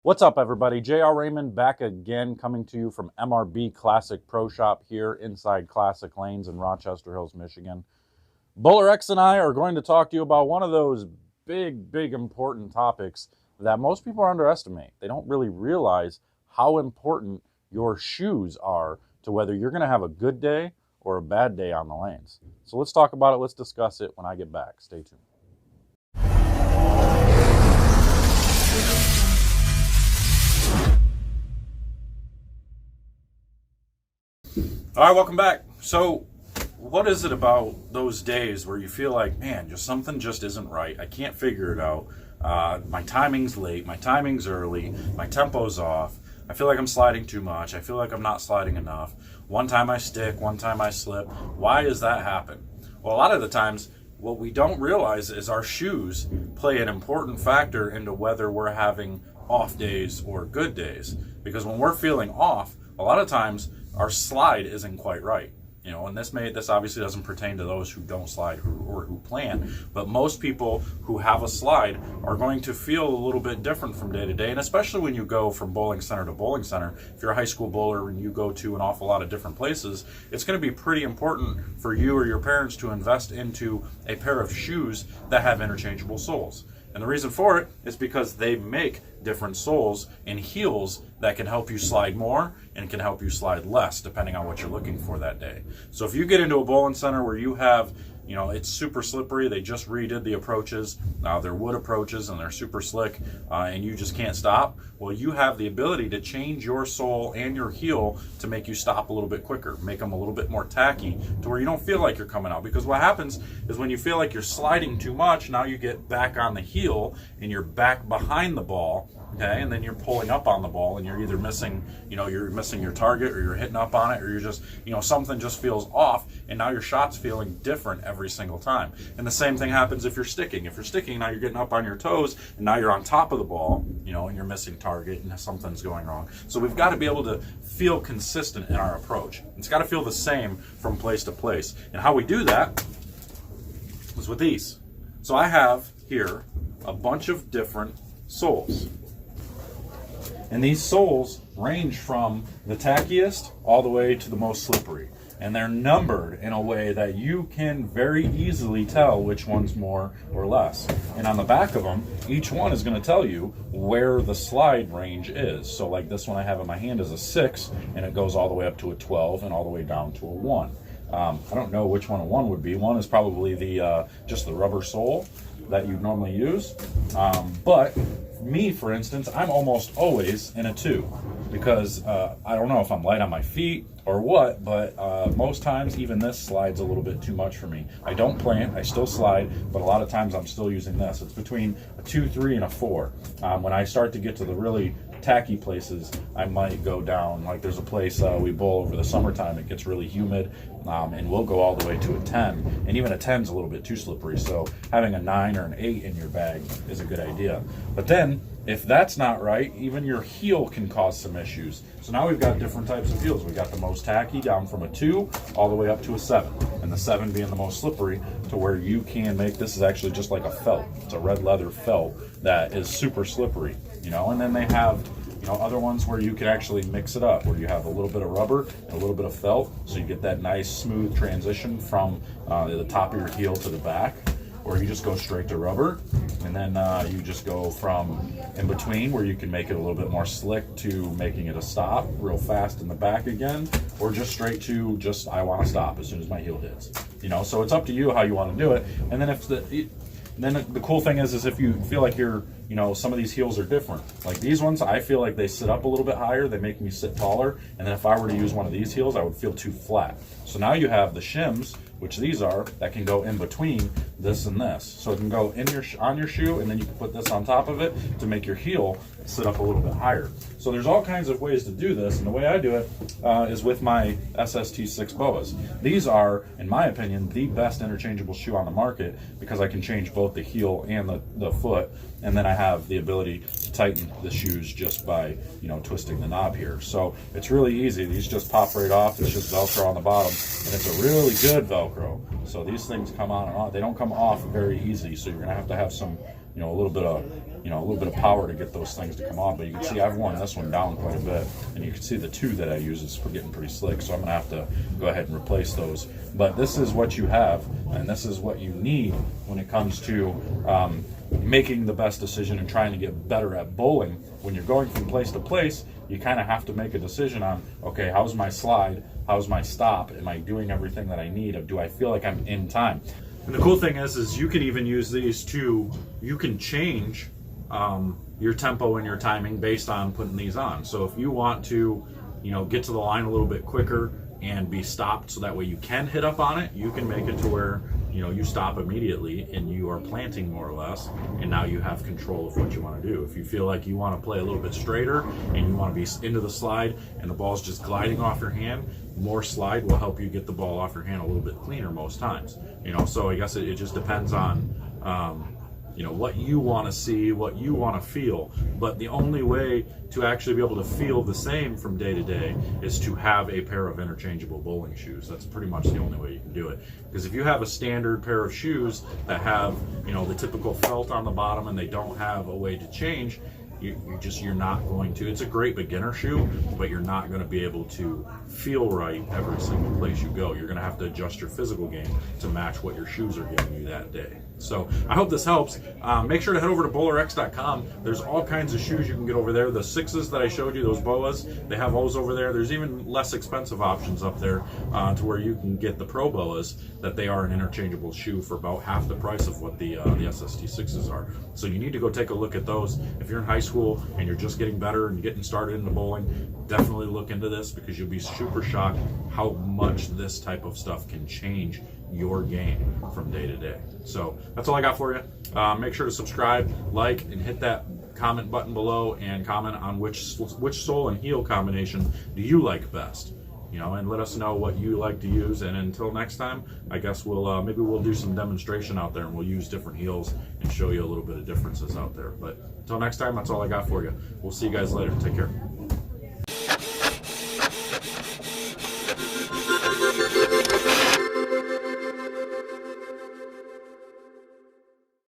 What's up, everybody? JR Raymond back again, coming to you from MRB Classic Pro Shop here inside Classic Lanes in Rochester Hills, Michigan. BowlerX and I are going to talk to you about one of those big important topics that most people underestimate. They don't really realize how important your shoes are to whether you're going to have a good day or a bad day on the lanes. So let's talk about it. Let's discuss it when I get back. Stay tuned. All right, welcome back. So what is it about those days where you feel like, man, just something just isn't right? I can't figure it out. My timing's late, my timing's early, my tempo's off. I feel like I'm sliding too much. I feel like I'm not sliding enough. One time I stick, one time I slip. Why does that happen? Well, a lot of the times, what we don't realize is our shoes play an important factor into whether we're having off days or good days. Because when we're feeling off, a lot of times our slide isn't quite right. You know, and this obviously doesn't pertain to those who don't slide or who plan, but most people who have a slide are going to feel a little bit different from day to day, and especially when you go from bowling center to bowling center. If you're a high school bowler and you go to an awful lot of different places, it's going to be pretty important for you or your parents to invest into a pair of shoes that have interchangeable soles. And the reason for it is because they make different soles and heels that can help you slide more and can help you slide less, depending on what you're looking for that day. So if you get into a bowling center where you have, you know, it's super slippery, they just redid the approaches, they're wood approaches and they're super slick, and you just can't stop, well, you have the ability to change your sole and your heel to make you stop a little bit quicker, make them a little bit more tacky to where you don't feel like you're coming out. Because what happens is when you feel like you're sliding too much, now you get back on the heel and you're back behind the ball, okay, and then you're pulling up on the ball and you're either missing, you're missing your target, or you're hitting up on it, or you're just, something just feels off, and now your shot's feeling different every single time. And the same thing happens if you're sticking. If you're sticking, now you're getting up on your toes, and now you're on top of the ball, and you're missing target, and something's going wrong. So we've got to be able to feel consistent in our approach. It's got to feel the same from place to place. And how we do that is with these. So I have here a bunch of different soles. And these soles range from the tackiest all the way to the most slippery. And they're numbered in a way that you can very easily tell which one's more or less. And on the back of them, each one is going to tell you where the slide range is. So like this one I have in my hand is a 6, and it goes all the way up to a 12 and all the way down to a 1. I don't know which one a 1 would be. 1 is probably the just the rubber sole that you normally use. But me, for instance, I'm almost always in a 2 because I don't know if I'm light on my feet or what, but most times even this slides a little bit too much for me. I don't plant, I still slide, but a lot of times I'm still using this. It's between a 2, 3, and a 4. When I start to get to the really tacky places, I might go down. Like there's a place we bowl over the summertime, it gets really humid, and we'll go all the way to a 10, and even a 10's a little bit too slippery, so having a 9 or an 8 in your bag is a good idea. But then if that's not right, even your heel can cause some issues. So now we've got different types of heels. We got the most tacky down from a 2 all the way up to a 7, and the 7 being the most slippery to where you can make, this is actually just like a felt. It's a red leather felt that is super slippery, and then they have other ones where you can actually mix it up, where you have a little bit of rubber and a little bit of felt, so you get that nice smooth transition from the top of your heel to the back. Or you just go straight to rubber, and then you just go from in between, where you can make it a little bit more slick, to making it a stop real fast in the back again, or just straight to just I want to stop as soon as my heel hits. So it's up to you how you want to do it. And then the cool thing is if you feel like you're, some of these heels are different. Like these ones, I feel like they sit up a little bit higher. They make me sit taller. And then if I were to use one of these heels, I would feel too flat. So now you have the shims, which these are, that can go in between this and this. So it can go on your shoe, and then you can put this on top of it to make your heel sit up a little bit higher. So there's all kinds of ways to do this, and the way I do it is with my SST6 boas. These are, in my opinion, the best interchangeable shoe on the market because I can change both the heel and the foot, and then I have the ability to tighten the shoes just by twisting the knob here. So it's really easy. These just pop right off. It's just Velcro on the bottom, and it's a really good Velcro. So these things come on and off. They don't come off very easy, so you're gonna have some a little bit of power to get those things to come off. But you can see I've worn this one down quite a bit, and you can see the two that I use is getting pretty slick, so I'm gonna have to go ahead and replace those. But this is what you have, and this is what you need when it comes to making the best decision and trying to get better at bowling. When you're going from place to place, you kind of have to make a decision on, okay, how's my slide, how's my stop, am I doing everything that I need, do I feel like I'm in time? And the cool thing is you can even use these you can change your tempo and your timing based on putting these on. So if you want to, get to the line a little bit quicker and be stopped, so that way you can hit up on it, you can make it to where you stop immediately and you are planting more or less, and now you have control of what you want to do. If you feel like you want to play a little bit straighter and you want to be into the slide and the ball's just gliding off your hand, more slide will help you get the ball off your hand a little bit cleaner most times. So I guess it just depends on what you want to see, what you want to feel. But the only way to actually be able to feel the same from day to day is to have a pair of interchangeable bowling shoes. That's pretty much the only way you can do it. Because if you have a standard pair of shoes that have, the typical felt on the bottom and they don't have a way to change, you're not going to. It's a great beginner shoe, but you're not going to be able to feel right every single place you go. You're going to have to adjust your physical game to match what your shoes are giving you that day. So I hope this helps. Make sure to head over to BowlerX.com. There's all kinds of shoes you can get over there. The 6s that I showed you, those boas, they have those over there. There's even less expensive options up there to where you can get the Pro boas, that they are an interchangeable shoe for about half the price of what the SST 6s are. So you need to go take a look at those. If you're in high school and you're just getting better and getting started into bowling, definitely look into this, because you'll be super shocked how much this type of stuff can change your game from day to day. So that's all I got for you. Make sure to subscribe, like, and hit that comment button below and comment on which sole and heel combination do you like best. And let us know what you like to use. And until next time, I guess maybe we'll do some demonstration out there and we'll use different heels and show you a little bit of differences out there. But until next time, that's all I got for you. We'll see you guys later. Take care.